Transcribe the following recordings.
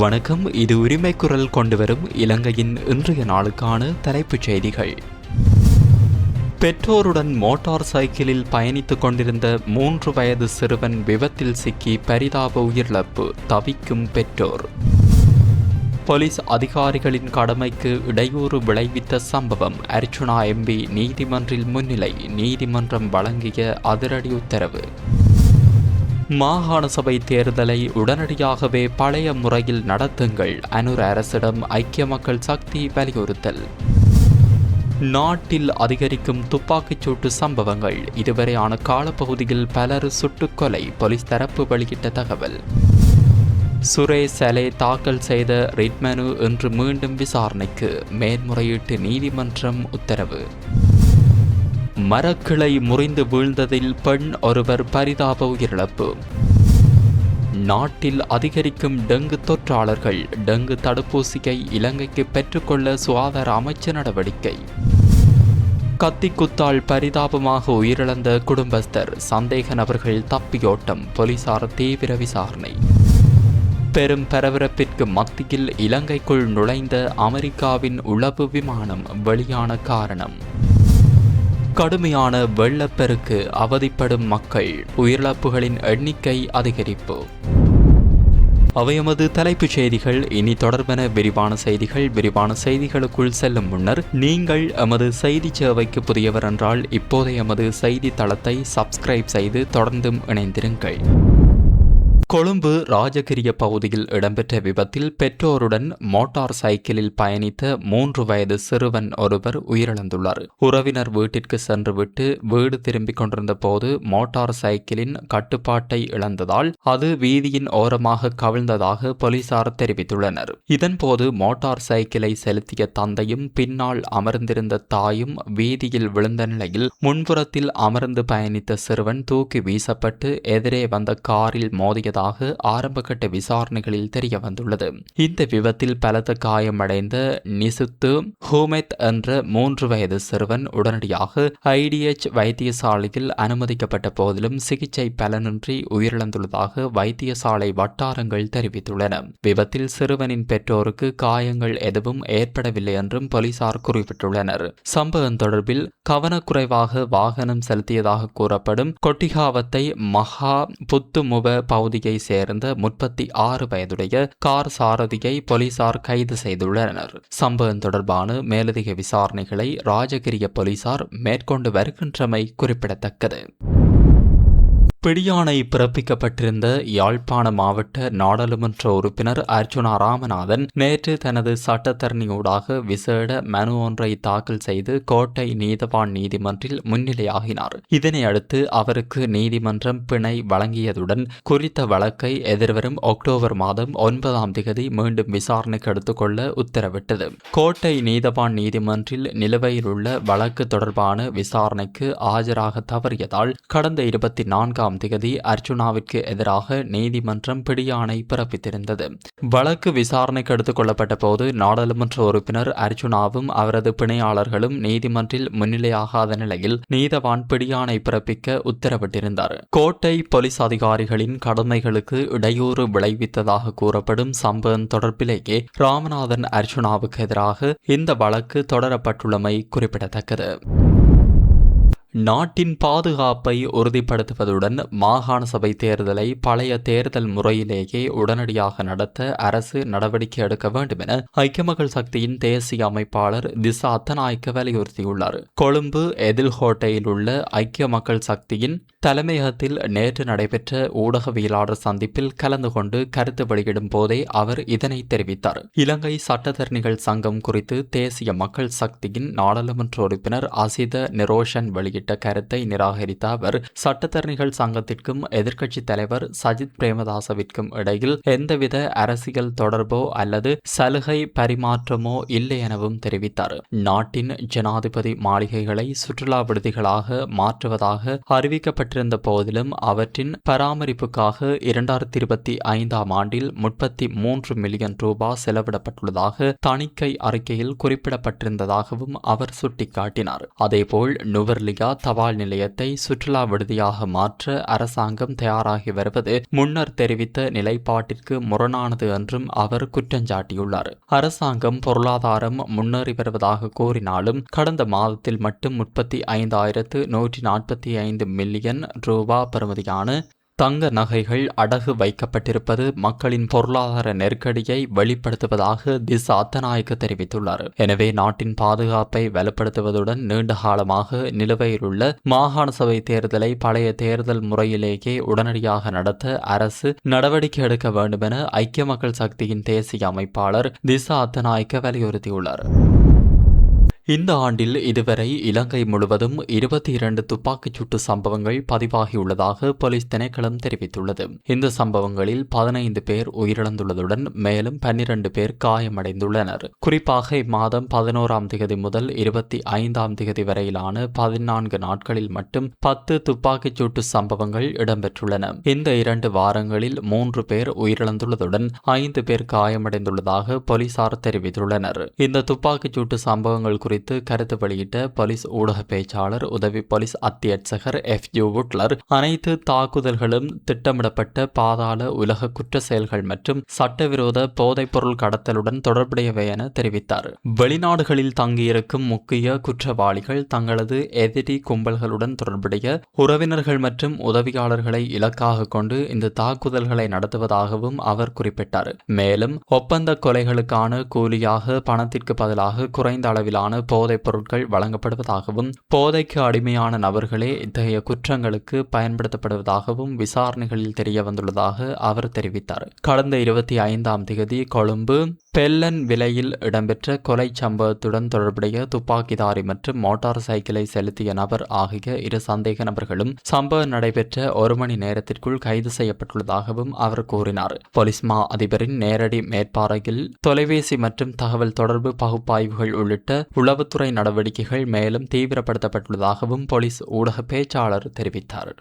வணக்கம். இது உரிமை குரல் கொண்டு வரும் இலங்கையின் இன்றைய நாளுக்கான தலைப்புச் செய்திகள். பெற்றோருடன் மோட்டார் சைக்கிளில் பயணித்துக் கொண்டிருந்த 3 வயது சிறுவன் விபத்தில் சிக்கி பரிதாப உயிரிழப்பு, தவிக்கும் பெற்றோர். போலீஸ் அதிகாரிகளின் கடமைக்கு இடையூறு விளைவித்த சம்பவம், அர்ச்சுனா எம்பி நீதிமன்றில் முன்னிலை, நீதிமன்றம் வழங்கிய அதிரடி உத்தரவு. மாகாண சபை தேர்தலை உடனடியாகவே பழைய முறையில் நடத்துங்கள், அனுர அரசிடம் ஐக்கிய மக்கள் சக்தி வலியுறுத்தல். நாட்டில் அதிகரிக்கும் துப்பாக்கிச்சூட்டு சம்பவங்கள், இதுவரையான காலப்பகுதியில் பலர் சுட்டுக்கொலை, போலீஸ் தரப்பு வெளியிட்ட தகவல். சுரேஷ் சலே தாக்கல் செய்த ரிட் மனு இன்று மீண்டும் விசாரணைக்கு, மேன்முறையீட்டு நீதிமன்றம் உத்தரவு. மரக்கிளை முறிந்து வீழ்ந்ததில் பெண் ஒருவர் பரிதாப உயிரிழப்பு. நாட்டில் அதிகரிக்கும் டெங்கு தொற்றாளர்கள், டெங்கு தடுப்பூசியை இலங்கைக்கு பெற்றுக்கொள்ள சுகாதார அமைச்சு நடவடிக்கை. கத்திக்குத்தால் பரிதாபமாக உயிரிழந்த குடும்பஸ்தர், சந்தேக நபர்கள் தப்பியோட்டம், போலீசார் தீவிர விசாரணை. பெரும் பரபரப்பிற்கு மத்தியில் இலங்கைக்குள் நுழைந்த அமெரிக்காவின் உளவு விமானம், வெளியான காரணம். கடுமையான வெள்ளப்பெருக்கு, அவதிப்படும் மக்கள், உயிரிழப்புகளின் எண்ணிக்கை அதிகரிப்பு. அவையமது தலைப்புச் செய்திகள். இனி தொடர்பான விரிவான செய்திகளுக்குள் செல்லும் முன்னர் நீங்கள் எமது செய்தி சேவைக்கு புதியவர் என்றால் இப்போதைய எமது செய்தி தளத்தை சப்ஸ்கிரைப் செய்து தொடர்ந்தும் இணைந்திருங்கள். கொழும்பு ராஜகிரிய பகுதியில் இடம்பெற்ற விபத்தில் பெற்றோருடன் மோட்டார் சைக்கிளில் பயணித்த 3 வயது சிறுவன் ஒருவர் உயிரிழந்துள்ளார். உறவினர் வீட்டிற்கு சென்றுவிட்டு வீடு திரும்பிக் கொண்டிருந்த போது மோட்டார் சைக்கிளின் கட்டுப்பாட்டை இழந்ததால் அது வீதியின் ஓரமாக கவிழ்ந்ததாக போலீசார் தெரிவித்துள்ளனர். இதன்போது மோட்டார் சைக்கிளை செலுத்திய தந்தையும் பின்னால் அமர்ந்திருந்த தாயும் வீதியில் விழுந்த நிலையில் முன்புறத்தில் அமர்ந்து பயணித்த சிறுவன் தூக்கி வீசப்பட்டு எதிரே வந்த காரில் மோதிய ஆரம்பகட்ட விசாரணைகளில் தெரிய வந்துள்ளது. இந்த விபத்தில் பலத்த காயமடைந்த நிசுத்து ஹூமெத் என்ற 3 வயது சிறுவன் உடனடியாக ஐடிஎச் வைத்தியசாலையில் அனுமதிக்கப்பட்ட போதிலும் சிகிச்சை பலனின்றி உயிரிழந்துள்ளதாக வைத்தியசாலை வட்டாரங்கள் தெரிவித்துள்ளன. விபத்தில் சிறுவனின் பெற்றோருக்கு காயங்கள் எதுவும் ஏற்படவில்லை என்றும் போலீசார் குறிப்பிட்டுள்ளனர். சம்பவம் தொடர்பில் கவனக்குறைவாக வாகனம் செலுத்தியதாக கூறப்படும் கொட்டிகாவத்தை மகா புத்துமுவ பகுதியை சேர்ந்த 36 வயதுடைய கார் சாரதியை போலீசார் கைது செய்துள்ளனர். சம்பவம் தொடர்பான மேலதிக விசாரணைகளை ராஜகிரிய போலீசார் மேற்கொண்டு வருகின்றமை குறிப்பிடத்தக்கது. பிடியாணை பிறப்பிக்கப்பட்டிருந்த யாழ்ப்பாண மாவட்ட நாடாளுமன்ற உறுப்பினர் அர்ச்சுனா ராமநாதன் நேற்று தனது சட்டத்தரணியூடாக விசேட மனு ஒன்றை தாக்கல் செய்து கோட்டை நீதவான் நீதிமன்றில் முன்னிலையாகினார். இதனை அடுத்து அவருக்கு நீதிமன்றம் பிணை வழங்கியதுடன் குறித்த வழக்கை எதிர்வரும் அக்டோபர் மாதம் 9ஆம் தேதி மீண்டும் விசாரணைக்கு எடுத்துக்கொள்ள உத்தரவிட்டது. கோட்டை நீதவான் நீதிமன்றில் நிலுவையில் உள்ள வழக்கு தொடர்பான விசாரணைக்கு ஆஜராக தவறியதால் கடந்த 24ஆம் தேதி அர்ச்சுனாவிற்கு எதிராக நீதிமன்றம் பிடியாணை பிறப்பித்திருந்தது. வழக்கு விசாரணைக்கு எடுத்துக் கொள்ளப்பட்ட போது நாடாளுமன்ற உறுப்பினர் அர்ச்சுனாவும் அவரது பிணையாளர்களும் நீதிமன்றில் முன்னிலையாகாத நிலையில் நீதவான் பிடியாணை பிறப்பிக்க உத்தரவிட்டிருந்தார். கோட்டை போலீஸ் அதிகாரிகளின் கடமைகளுக்கு இடையூறு விளைவித்ததாக கூறப்படும் சம்பவம் தொடர்பிலேயே ராமநாதன் அர்ச்சுனாவுக்கு எதிராக இந்த வழக்கு தொடரப்பட்டுள்ளமை குறிப்பிடத்தக்கது. நாட்டின் பாதுகாப்பை உறுதிப்படுத்துவதுடன் மாகாண சபை தேர்தலை பழைய தேர்தல் முறையிலேயே உடனடியாக நடத்த அரசு நடவடிக்கை எடுக்க வேண்டும் என ஐக்கிய மக்கள் சக்தியின் தேசிய அமைப்பாளர் திசா அத்தநாயக்க வலியுறுத்தியுள்ளார். கொழும்பு எதில்ஹோட்டையில் உள்ள ஐக்கிய மக்கள் சக்தியின் தலைமையகத்தில் நேற்று நடைபெற்ற ஊடகவியலாளர் சந்திப்பில் கலந்து கொண்டு கருத்து வெளியிடும் போதே அவர் இதனை தெரிவித்தார். இலங்கை சட்டத்தரணிகள் சங்கம் குறித்து தேசிய மக்கள் சக்தியின் நாடாளுமன்ற உறுப்பினர் அசித நிரோஷன் வெளியிட்ட கருத்தை நிராகரித்த அவர் சட்டத்தரணிகள் சங்கத்திற்கும் எதிர்க்கட்சி தலைவர் சஜித் பிரேமதாசவிற்கும் இடையில் எந்தவித அரசியல் தொடர்போ அல்லது சலுகை பரிமாற்றமோ இல்லை எனவும் தெரிவித்தார். நாட்டின் ஜனாதிபதி மாளிகைகளை சுற்றுலா விடுதிகளாக மாற்றுவதாக அறிவிக்கப்பட்டிருந்த போதிலும் அவற்றின் பராமரிப்புக்காக 2025ஆம் ஆண்டில் 33 மில்லியன் ரூபாய் செலவிடப்பட்டுள்ளதாக தணிக்கை அறிக்கையில் குறிப்பிடப்பட்டிருந்ததாகவும் அவர் சுட்டிக்காட்டினார். அதேபோல் நுவர்லியா தபால் நிலையத்தை சுற்றுலா விடுதியாக மாற்ற அரசாங்கம் தயாராகி வருவது முன்னர் தெரிவித்த நிலைப்பாட்டிற்கு முரணானது என்றும் அவர் குற்றஞ்சாட்டியுள்ளார். அரசாங்கம் பொருளாதாரம் முன்னேறி வருவதாக கூறினாலும் கடந்த மாதத்தில் மட்டும் 35,145 மில்லியன் ரூபாய் பெறுமதியான தங்க நகைகள் அடகு வைக்கப்பட்டிருப்பது மக்களின் பொருளாதார நெருக்கடியை வெளிப்படுத்துவதாக திசா அத்தநாயக்க தெரிவித்துள்ளார். எனவே நாட்டின் பாதுகாப்பை வலுப்படுத்துவதுடன் நீண்ட காலமாக நிலுவையிலுள்ள மாகாண சபை தேர்தலை பழைய தேர்தல் முறையிலேயே உடனடியாக நடத்த அரசு நடவடிக்கை எடுக்க வேண்டும் என ஐக்கிய மக்கள் சக்தியின் தேசிய அமைப்பாளர் திசா அத்தநாயக்க வலியுறுத்தியுள்ளார். இந்த ஆண்டில் இதுவரை இலங்கை முழுவதும் 22 துப்பாக்கிச் சூட்டு சம்பவங்கள் பதிவாகியுள்ளதாக போலீஸ் திணைக்களம் தெரிவித்துள்ளது. இந்த சம்பவங்களில் 15 பேர் உயிரிழந்துள்ளதுடன் மேலும் 12 பேர் காயமடைந்துள்ளனர். குறிப்பாக இம்மாதம் 11ஆம் தேதி முதல் 25ஆம் தேதி வரையிலான 14 நாட்களில் மட்டும் 10 துப்பாக்கிச் சூட்டு சம்பவங்கள் இடம்பெற்றுள்ளன. இந்த 2 வாரங்களில் 3 பேர் உயிரிழந்துள்ளதுடன் 5 பேர் காயமடைந்துள்ளதாக போலீசார் தெரிவித்துள்ளனர். இந்த துப்பாக்கிச் சூட்டு சம்பவங்கள் குறித்து கருத்து வெளியிட்ட போலீஸ் ஊடக பேச்சாளர் உதவி போலீஸ் அத்தியட்சகர் FU வுட்லர் அனைத்து தாக்குதல்களும் திட்டமிடப்பட்ட பாதாள உலக குற்ற செயல்கள் மற்றும் சட்டவிரோத போதைப்பொருள் கடத்தலுடன் தொடர்புடையவை என தெரிவித்தார். வெளிநாடுகளில் தங்கியிருக்கும் முக்கிய குற்றவாளிகள் தங்களது எதிரி கும்பல்களுடன் தொடர்புடைய உறவினர்கள் மற்றும் உதவியாளர்களை இலக்காக கொண்டு இந்த தாக்குதல்களை நடத்துவதாகவும் அவர் குறிப்பிட்டார். மேலும் ஒப்பந்த கொலைகளுக்கான கூலியாக பணத்திற்கு பதிலாக குறைந்த அளவிலான போதைப் பொருட்கள் வழங்கப்படுவதாகவும் போதைக்கு அடிமையான நபர்களே இத்தகைய குற்றங்களுக்கு பயன்படுத்தப்படுவதாகவும் விசாரணைகளில் தெரிய வந்துள்ளதாக அவர் தெரிவித்தார். கடந்த 25ஆம் தேதி கொழும்பு பெல்லன் விலையில் இடம்பெற்ற கொலை சம்பவத்துடன் தொடர்புடைய துப்பாக்கிதாரி மற்றும் மோட்டார் சைக்கிளை செலுத்திய நபர் ஆகிய 2 சந்தேக நபர்களும் சம்பவம் நடைபெற்ற 1 மணி நேரத்திற்குள் கைது செய்யப்பட்டுள்ளதாகவும் அவர் கூறினார். போலீஸ் மா அதிபரின் நேரடி மேற்பார்வையில் தொலைபேசி மற்றும் தகவல் தொடர்பு பகுப்பாய்வுகள் உள்ளிட்ட உளவுத்துறை நடவடிக்கைகள் மேலும் தீவிரப்படுத்தப்பட்டுள்ளதாகவும் போலீஸ் ஊடக பேச்சாளர் தெரிவித்தார்.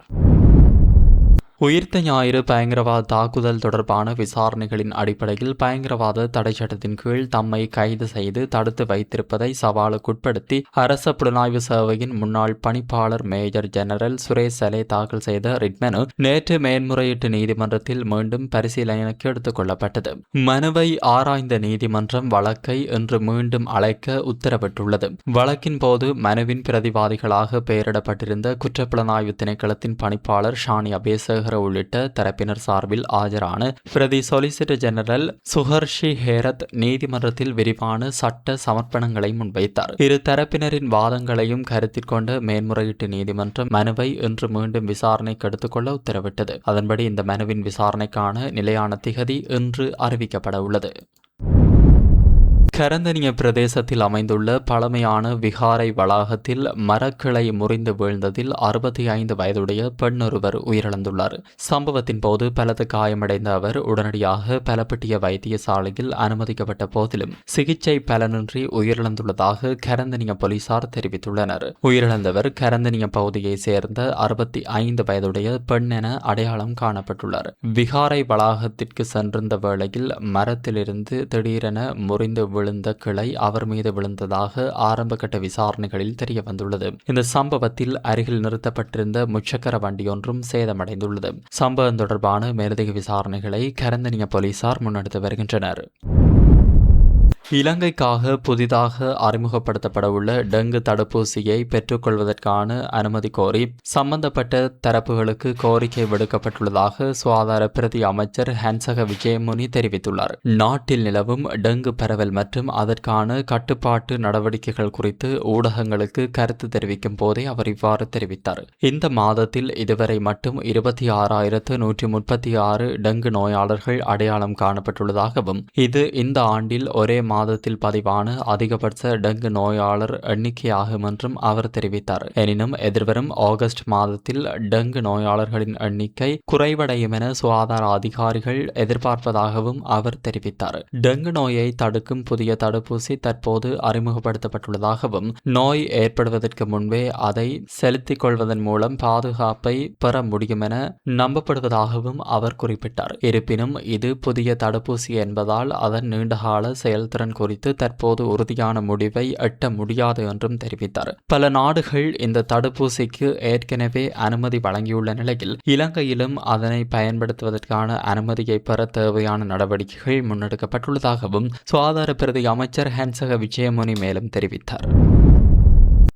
உயிர்த்த ஞாயிறு பயங்கரவாத தாக்குதல் தொடர்பான விசாரணைகளின் அடிப்படையில் பயங்கரவாத தடை சட்டத்தின் கீழ் தம்மை கைது செய்து தடுத்து வைத்திருப்பதை சவாலுக்குட்படுத்தி அரச புலனாய்வு சேவையின் முன்னாள் பணிப்பாளர் மேஜர் ஜெனரல் சுரேஷ் சலே தாக்கல் செய்த ரிட் மனு நேற்று மேன்முறையீட்டு நீதிமன்றத்தில் மீண்டும் பரிசீலனைக்கு எடுத்துக் கொள்ளப்பட்டது. மனுவை ஆராய்ந்த நீதிமன்றம் வழக்கை இன்று மீண்டும் அழைக்க உத்தரவிட்டுள்ளது. வழக்கின் போது மனுவின் பிரதிவாதிகளாக பெயரிடப்பட்டிருந்த குற்றப்புலனாய்வு திணைக்களத்தின் பணிப்பாளர் ஷானி அபேசகர் உள்ளிட்ட தரப்பினர் சார்பில் ஆஜரான பிரதி சொலிசிட்டர் ஜெனரல் சுஹர்ஷி ஹேரத் நீதிமன்றத்தில் விரிவான சட்ட சமர்ப்பணங்களை முன்வைத்தார். 2 தரப்பினரின் வாதங்களையும் கருத்தில் கொண்ட மேன்முறையீட்டு நீதிமன்றம் மனுவை இன்று மீண்டும் விசாரணைக்கு எடுத்துக்கொள்ள உத்தரவிட்டது. அதன்படி இந்த மனுவின் விசாரணைக்கான நிலையான திகதி இன்று அறிவிக்கப்பட உள்ளது. கரந்தனிய பிரதேசத்தில் அமைந்துள்ள பழமையான விகாரை வளாகத்தில் மரக்கிளை முறிந்து வீழ்ந்ததில் 65 வயதுடைய பெண்ணொருவர் உயிரிழந்துள்ளார். சம்பவத்தின் போது பலத்த காயமடைந்த அவர் உடனடியாக பலப்பட்டிய வைத்தியசாலையில் அனுமதிக்கப்பட்ட போதிலும் சிகிச்சை பலனின்றி உயிரிழந்துள்ளதாக கரந்தனிய போலீசார் தெரிவித்துள்ளனர். உயிரிழந்தவர் கரந்தனிய பகுதியை சேர்ந்த 65 வயதுடைய பெண் என அடையாளம் காணப்பட்டுள்ளார். விகாரை வளாகத்திற்கு சென்றிருந்த வேளையில் மரத்திலிருந்து திடீரென முறிந்து விழுந்த கிளை அவர் மீது விழுந்ததாக ஆரம்பகட்ட விசாரணைகளில் தெரிய வந்துள்ளது. இந்த சம்பவத்தில் அருகில் நிறுத்தப்பட்டிருந்த முச்சக்கர வண்டியொன்றும் சேதமடைந்துள்ளது. சம்பவம் தொடர்பான மேலதிக விசாரணைகளை கரந்தனிய போலீசார் முன்னெடுத்து வருகின்றனர். இலங்கைக்காக புதிதாக அறிமுகப்படுத்தப்பட உள்ள டெங்கு தடுப்பூசியை பெற்றுக்கொள்வதற்கான அனுமதி கோரி சம்பந்தப்பட்ட தரப்புகளுக்கு கோரிக்கை விடுக்கப்பட்டுள்ளதாக சுகாதார பிரதி அமைச்சர் ஹன்சக விஜயமுனி தெரிவித்துள்ளார். நாட்டில் நிலவும் டெங்கு பரவல் மற்றும் அதற்கான கட்டுப்பாட்டு நடவடிக்கைகள் குறித்து ஊடகங்களுக்கு கருத்து தெரிவிக்கும் போதே அவர் இவ்வாறு தெரிவித்தார். இந்த மாதத்தில் இதுவரை மட்டும் 26,136 டெங்கு நோயாளர்கள் அடையாளம் காணப்பட்டுள்ளதாகவும் இது இந்த ஆண்டில் ஒரே மாதத்தில் பதிவான அதிகபட்ச டெங்கு நோயாளர் எண்ணிக்கையாகும் என்றும் அவர் தெரிவித்தார். எனினும் எதிர்வரும் ஆகஸ்ட் மாதத்தில் டெங்கு நோயாளர்களின் எண்ணிக்கை குறைவடையும் என சுகாதார அதிகாரிகள் எதிர்பார்ப்பதாகவும் அவர் தெரிவித்தார். டெங்கு நோயை தடுக்கும் புதிய தடுப்பூசி தற்போது அறிமுகப்படுத்தப்பட்டுள்ளதாகவும் நோய் ஏற்படுவதற்கு முன்பே அதை செலுத்திக் கொள்வதன் மூலம் பாதுகாப்பை பெற முடியும் என நம்பப்படுவதாகவும் அவர் குறிப்பிட்டார். இருப்பினும் இது புதிய தடுப்பூசி என்பதால் அதன் நீண்டகால செயல்திறன் திறன் குறித்து தற்போது உறுதியான முடிவை எட்ட முடியாது என்றும் தெரிவித்தார். பல நாடுகள் இந்த தடுப்பூசிக்கு ஏற்கனவே அனுமதி வழங்கியுள்ள நிலையில் இலங்கையிலும் அதனை பயன்படுத்துவதற்கான அனுமதியை பெற தேவையான நடவடிக்கைகள் முன்னெடுக்கப்பட்டுள்ளதாகவும் சுகாதார பிரதி அமைச்சர் ஹன்சக விஜயமுனி மேலும் தெரிவித்தார்.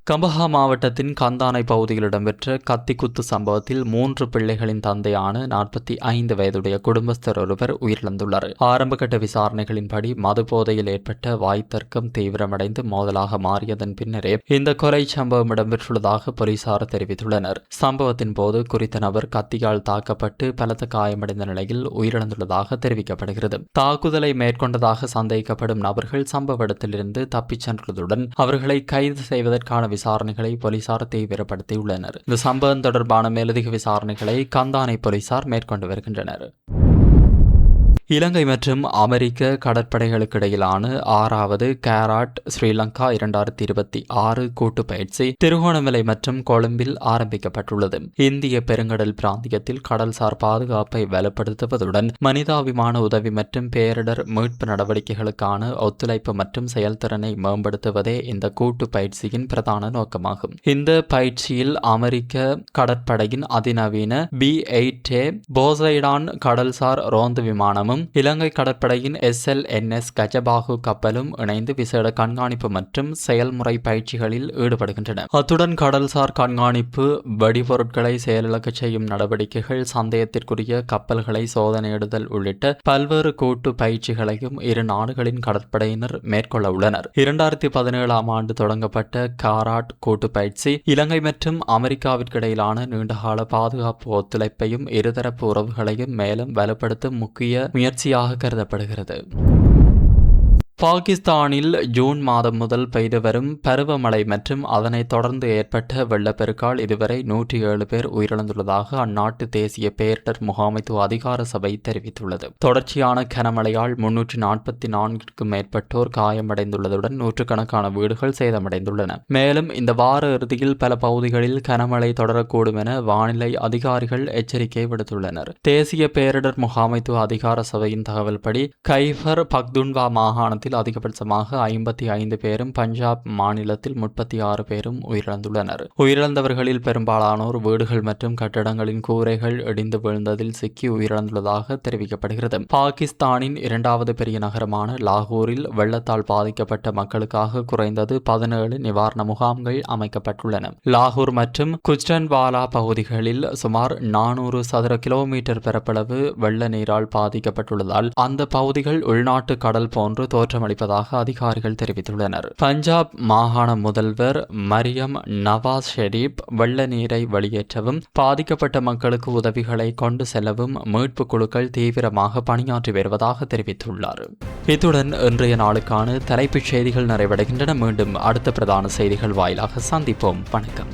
கம்பஹா மாவட்டத்தின் கந்தானை பகுதியில் இடம்பெற்ற கத்திக்குத்து சம்பவத்தில் 3 பிள்ளைகளின் தந்தையான 45 வயதுடைய குடும்பஸ்தர் ஒருவர் உயிரிழந்துள்ளார். ஆரம்பகட்ட விசாரணைகளின்படி மது போதையில் ஏற்பட்ட வாய்த்தர்க்கம் தீவிரமடைந்து மோதலாக மாறியதன் பின்னரே இந்த கொலை சம்பவம் இடம்பெற்றுள்ளதாக போலீசார் தெரிவித்துள்ளனர். சம்பவத்தின் போது குறித்த நபர் கத்தியால் தாக்கப்பட்டு பலத்த காயமடைந்த நிலையில் உயிரிழந்துள்ளதாக தெரிவிக்கப்படுகிறது. தாக்குதலை மேற்கொண்டதாக சந்தேகிக்கப்படும் நபர்கள் சம்பவ இடத்திலிருந்து தப்பிச் சென்றுள்ளதுடன் அவர்களை கைது செய்வதற்கான விசாரணைகளை போலீசார் தீவிரப்படுத்தியுள்ளனர். இந்த சம்பவம் தொடர்பான மேலதிக விசாரணைகளை கந்தானை போலீசார் மேற்கொண்டு வருகின்றனர். இலங்கை மற்றும் அமெரிக்க கடற்படைகளுக்கு இடையிலான 6வது கேராட் ஸ்ரீலங்கா 2026 கூட்டு பயிற்சி திருகோணமலை மற்றும் கொழும்பில் ஆரம்பிக்கப்பட்டுள்ளது. இந்திய பெருங்கடல் பிராந்தியத்தில் கடல்சார் பாதுகாப்பை வலுப்படுத்துவதுடன் மனிதாபிமான உதவி மற்றும் பேரிடர் மீட்பு நடவடிக்கைகளுக்கான ஒத்துழைப்பு மற்றும் செயல்திறனை மேம்படுத்துவதே இந்த கூட்டு பயிற்சியின் பிரதான நோக்கமாகும். இந்த பயிற்சியில் அமெரிக்க கடற்படையின் அதிநவீன B-8A போசைடான் கடல்சார் ரோந்து விமானமும் இலங்கை கடற்படையின் SLNS கஜபாகு கப்பலும் இணைந்து விசேட கண்காணிப்பு மற்றும் செயல்முறை பயிற்சிகளில் ஈடுபடுகின்றன. அத்துடன் கடல்சார் கண்காணிப்பு, வெடிபொருட்களை செயலிழக்க செய்யும் நடவடிக்கைகள், சந்தேகத்திற்குரிய கப்பல்களை சோதனையிடுதல் உள்ளிட்ட பல்வேறு கூட்டு பயிற்சிகளையும் இரு நாடுகளின் கடற்படையினர் மேற்கொள்ள உள்ளனர். 2017 ஆண்டு தொடங்கப்பட்ட காராட் கூட்டு பயிற்சி இலங்கை மற்றும் அமெரிக்காவிற்கு இடையிலான நீண்டகால பாதுகாப்பு ஒத்துழைப்பையும் இருதரப்பு உறவுகளையும் மேலும் வலுப்படுத்தும் முக்கிய முயற்சியாக கருதப்படுகிறது. பாகிஸ்தானில் ஜூன் மாதம் முதல் பெய்து வரும் பருவமழை மற்றும் அதனைத் தொடர்ந்து ஏற்பட்ட வெள்ளப்பெருக்கால் இதுவரை 107 பேர் உயிரிழந்துள்ளதாக அந்நாட்டு தேசிய பேரிடர் முகாமைத்துவ அதிகார சபை தெரிவித்துள்ளது. தொடர்ச்சியான கனமழையால் 344க்கும் மேற்பட்டோர் காயமடைந்துள்ளதுடன் நூற்றுக்கணக்கான வீடுகள் சேதமடைந்துள்ளன. மேலும் இந்த வார இறுதியில் பல பகுதிகளில் கனமழை தொடரக்கூடும் என வானிலை அதிகாரிகள் எச்சரிக்கை விடுத்துள்ளனர். தேசிய பேரிடர் முகாமைத்துவ அதிகார சபையின் தகவல்படி கைபர் பக்துன்வா மாகாணத்தில் அதிகபட்சமாக 55 பேரும், பஞ்சாப் மாநிலத்தில் 36 பேரும் உயிரிழந்துள்ளனர். உயிரிழந்தவர்களில் பெரும்பாலானோர் வீடுகள் மற்றும் கட்டடங்களின் கூரைகள் இடிந்து விழுந்ததில் சிக்கி உயிரிழந்துள்ளதாக தெரிவிக்கப்படுகிறது. பாகிஸ்தானின் 2வது பெரிய நகரமான லாகூரில் வெள்ளத்தால் பாதிக்கப்பட்ட மக்களுக்காக குறைந்தது 17 நிவாரண முகாம்கள் அமைக்கப்பட்டுள்ளன. லாகூர் மற்றும் குஜ்ரன்வாலா பகுதிகளில் சுமார் 400 சதுர கிலோமீட்டர் பரப்பளவு வெள்ள நீரால் பாதிக்கப்பட்டுள்ளதால் அந்த பகுதிகள் உள்நாட்டு கடல் போன்று தோற்றமளிப்பதாக அதிகாரிகள் தெரிவித்துள்ளனர். பஞ்சாப் மாகாண முதல்வர் மரியம் நவாஸ் ஷெரீப் வெள்ள நீரை வெளியேற்றவும் பாதிக்கப்பட்ட மக்களுக்கு உதவிகளை கொண்டு செல்லவும் மீட்பு குழுக்கள் தீவிரமாக பணியாற்றி வருவதாக தெரிவித்துள்ளார். இத்துடன் இன்றைய நாளுக்கான தலைப்புச் செய்திகள் நிறைவடைகின்றன. மீண்டும் அடுத்த பிரதான செய்திகள் வாயிலாக சந்திப்போம். வணக்கம்.